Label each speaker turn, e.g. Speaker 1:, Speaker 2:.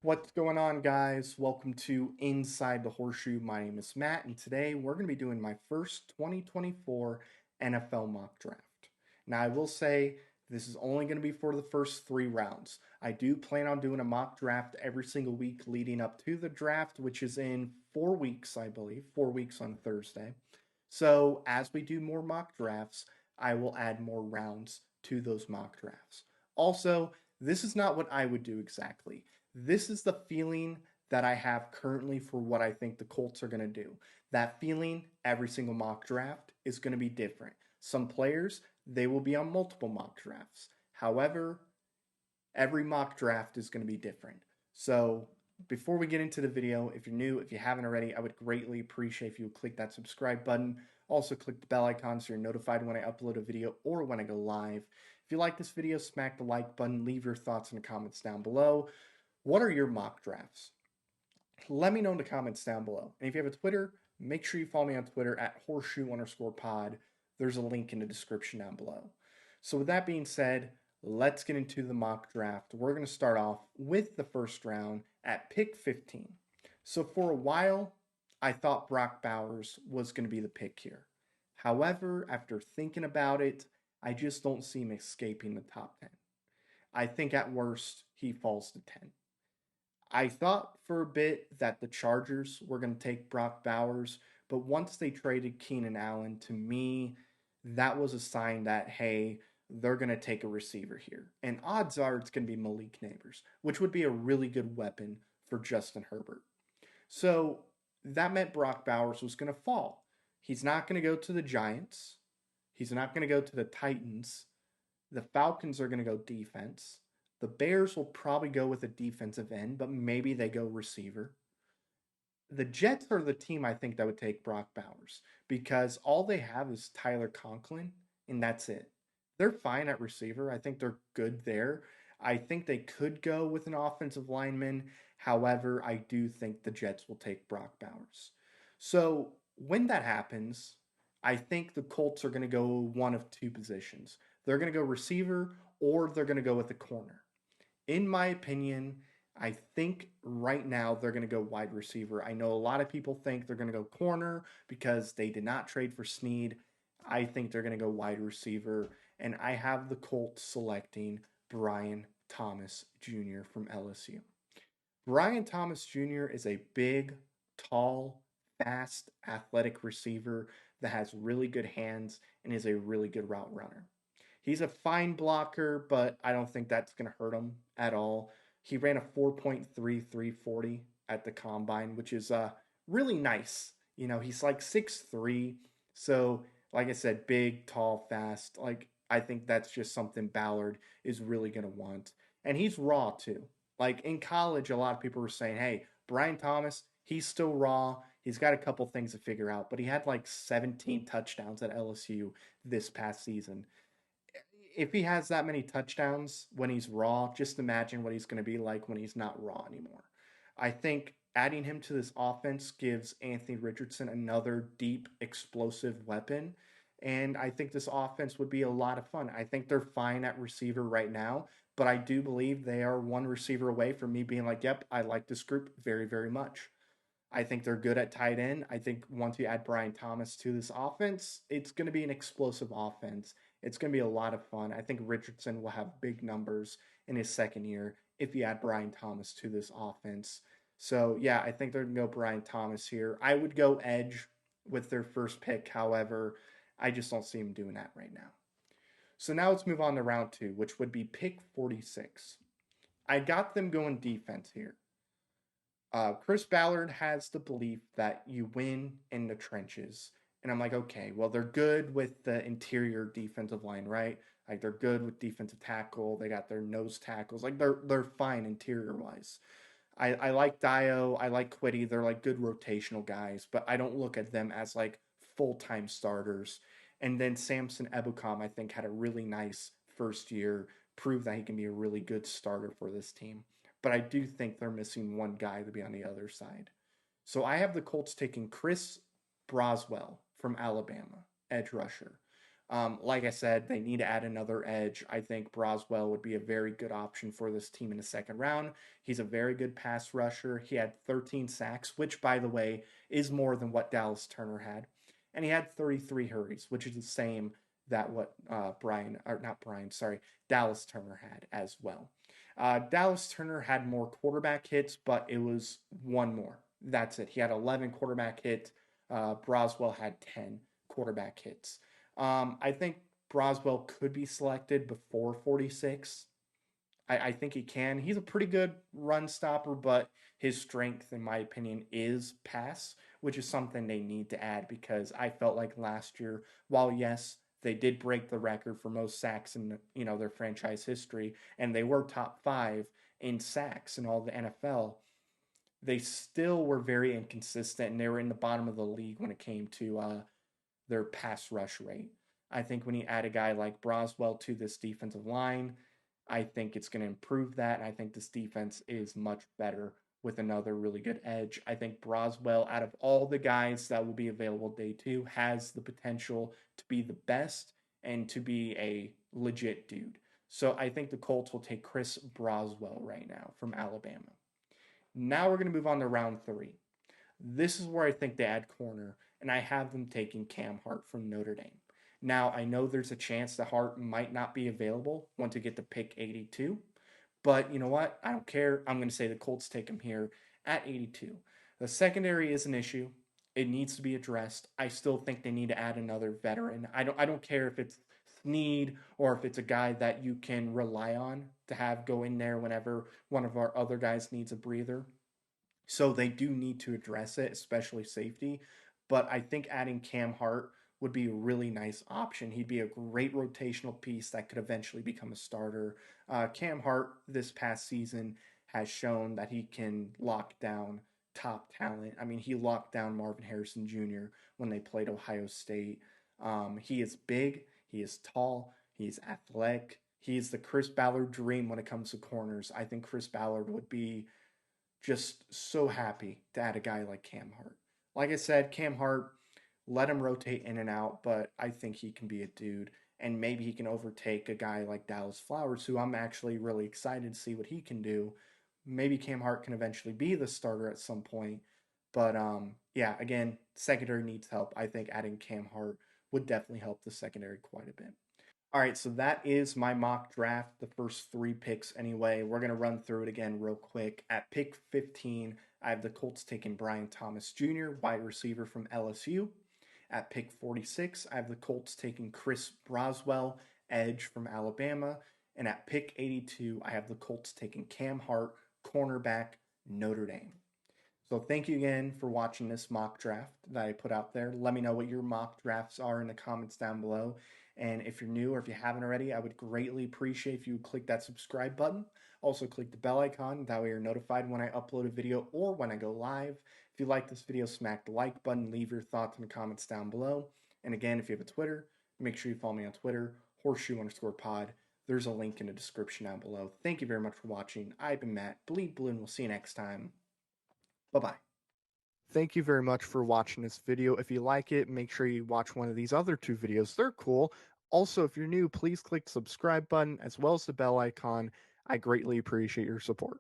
Speaker 1: What's going on, guys? Welcome to Inside the Horseshoe. My name is Matt, and today we're going to be doing my first 2024 NFL mock draft. Now, I will say this is only going to be for the first 3 rounds. I do plan on doing a mock draft every single week leading up to the draft, which is in 4 weeks, I believe, 4 weeks on Thursday. So, as we do more mock drafts, I will add more rounds to those mock drafts. Also, this is not what I would do exactly. This is the feeling that I have currently for what I think the Colts are going to do. That feeling every single mock draft is going to be different. Some players, they will be on multiple mock drafts. However, every mock draft is going to be different. So, before we get into the video, if you're new, if you haven't already, I would greatly appreciate if you would click that subscribe button. Also, click the bell icon so you're notified when I upload a video or when I go live. If you like this video, smack the like button, leave your thoughts in the comments down below. What are your mock drafts? Let me know in the comments down below. And if you have a Twitter, make sure you follow me on Twitter at horseshoe_pod. There's a link in the description down below. So, with that being said, let's get into the mock draft. We're going to start off with the first round at pick 15. So, for a while, I thought Brock Bowers was going to be the pick here. However, after thinking about it, I just don't see him escaping the top 10. I think at worst, he falls to 10. I thought for a bit that the Chargers were going to take Brock Bowers, but once they traded Keenan Allen, to me, that was a sign that, hey, they're going to take a receiver here. And odds are it's going to be Malik Neighbors, which would be a really good weapon for Justin Herbert. So that meant Brock Bowers was going to fall. He's not going to go to the Giants. He's not going to go to the Titans. The Falcons are going to go defense. The Bears will probably go with a defensive end, but maybe they go receiver. The Jets are the team I think that would take Brock Bowers because all they have is Tyler Conklin, and that's it. They're fine at receiver. I think they're good there. I think they could go with an offensive lineman. However, I do think the Jets will take Brock Bowers. So when that happens, I think the Colts are going to go one of two positions. They're going to go receiver or they're going to go with a corner. In my opinion, I think right now they're going to go wide receiver. I know a lot of people think they're going to go corner because they did not trade for Snead. I think they're going to go wide receiver. And I have the Colts selecting Brian Thomas Jr. from LSU. Brian Thomas Jr. is a big, tall, fast, athletic receiver that has really good hands and is a really good route runner. He's a fine blocker, but I don't think that's going to hurt him at all. He ran a 4.3340 at the combine, which is really nice. You know, he's like 6'3". So, like I said, big, tall, fast. Like, I think that's just something Ballard is really going to want. And he's raw too. Like in college, a lot of people were saying, hey, Brian Thomas, he's still raw. He's got a couple things to figure out, but he had like 17 touchdowns at LSU this past season. If he has that many touchdowns when he's raw, just imagine what he's going to be like when he's not raw anymore. I think adding him to this offense gives Anthony Richardson another deep, explosive weapon. And I think this offense would be a lot of fun. I think they're fine at receiver right now, but I do believe they are one receiver away from me being like, yep, I like this group very, very much. I think they're good at tight end. I think once you add Brian Thomas to this offense, it's going to be an explosive offense. It's going to be a lot of fun. I think Richardson will have big numbers in his second year if you add Brian Thomas to this offense. So, yeah, I think they're going to go Brian Thomas here. I would go edge with their first pick. However, I just don't see him doing that right now. So now let's move on to round two, which would be pick 46. I got them going defense here. Chris Ballard has the belief that you win in the trenches. And I'm like, okay, well, they're good with the interior defensive line, right? Like they're good with defensive tackle. They got their nose tackles. Like they're fine interior wise. I like Dio. I like Quiddy. They're like good rotational guys, but I don't look at them as like full time starters. And then Samson Ebukam, I think, had a really nice first year, proved that he can be a really good starter for this team. But I do think they're missing one guy to be on the other side. So I have the Colts taking Chris Broswell from Alabama, edge rusher. Like I said, they need to add another edge. I think Broswell would be a very good option for this team in the second round. He's a very good pass rusher. He had 13 sacks, which, by the way, is more than what Dallas Turner had. And he had 33 hurries, which is the same that what Dallas Turner had as well. Dallas Turner had more quarterback hits, but it was one more. That's it. He had 11 quarterback hits. Broswell had 10 quarterback hits. I think Broswell could be selected before 46. I think he can. He's a pretty good run stopper, but his strength, in my opinion, is pass, which is something they need to add because I felt like last year, while yes, they did break the record for most sacks in their franchise history, and they were top 5 in sacks in all the NFL. They still were very inconsistent, and they were in the bottom of the league when it came to their pass rush rate. I think when you add a guy like Broswell to this defensive line, I think it's going to improve that. And I think this defense is much better with another really good edge. I think Broswell, out of all the guys that will be available day 2, has the potential to be the best and to be a legit dude. So I think the Colts will take Chris Broswell right now from Alabama. Now we're going to move on to round 3. This is where I think they add corner, and I have them taking Cam Hart from Notre Dame. Now, I know there's a chance that Hart might not be available once you get to pick 82, but you know what? I don't care. I'm going to say the Colts take him here at 82. The secondary is an issue. It needs to be addressed. I still think they need to add another veteran. I don't care if it's Snead or if it's a guy that you can rely on to have go in there whenever one of our other guys needs a breather. So they do need to address it, especially safety. But I think adding Cam Hart would be a really nice option. He'd be a great rotational piece that could eventually become a starter. Cam Hart this past season has shown that he can lock down top talent. I mean, he locked down Marvin Harrison Jr. when they played Ohio State. He is big, he is tall, he's athletic. He is the Chris Ballard dream when it comes to corners. I think Chris Ballard would be just so happy to add a guy like Cam Hart. Like I said, Cam Hart, let him rotate in and out, but I think he can be a dude. And maybe he can overtake a guy like Dallas Flowers, who I'm actually really excited to see what he can do. Maybe Cam Hart can eventually be the starter at some point. But yeah, again, secondary needs help. I think adding Cam Hart would definitely help the secondary quite a bit. All right, so that is my mock draft, the first 3 picks anyway. We're going to run through it again real quick. At pick 15, I have the Colts taking Brian Thomas Jr., wide receiver from LSU. At pick 46, I have the Colts taking Chris Broswell, edge from Alabama. And at pick 82, I have the Colts taking Cam Hart, cornerback, Notre Dame. So thank you again for watching this mock draft that I put out there. Let me know what your mock drafts are in the comments down below. And if you're new or if you haven't already, I would greatly appreciate if you would click that subscribe button. Also click the bell icon. That way you're notified when I upload a video or when I go live. If you like this video, smack the like button. Leave your thoughts in the comments down below. And again, if you have a Twitter, make sure you follow me on Twitter, horseshoe_pod. There's a link in the description down below. Thank you very much for watching. I've been Matt. Bleed Blue, and we'll see you next time. Bye-bye. Thank you very much for watching this video. If you like it, make sure you watch one of these other 2 videos. They're cool. Also, if you're new, please click the subscribe button as well as the bell icon. I greatly appreciate your support.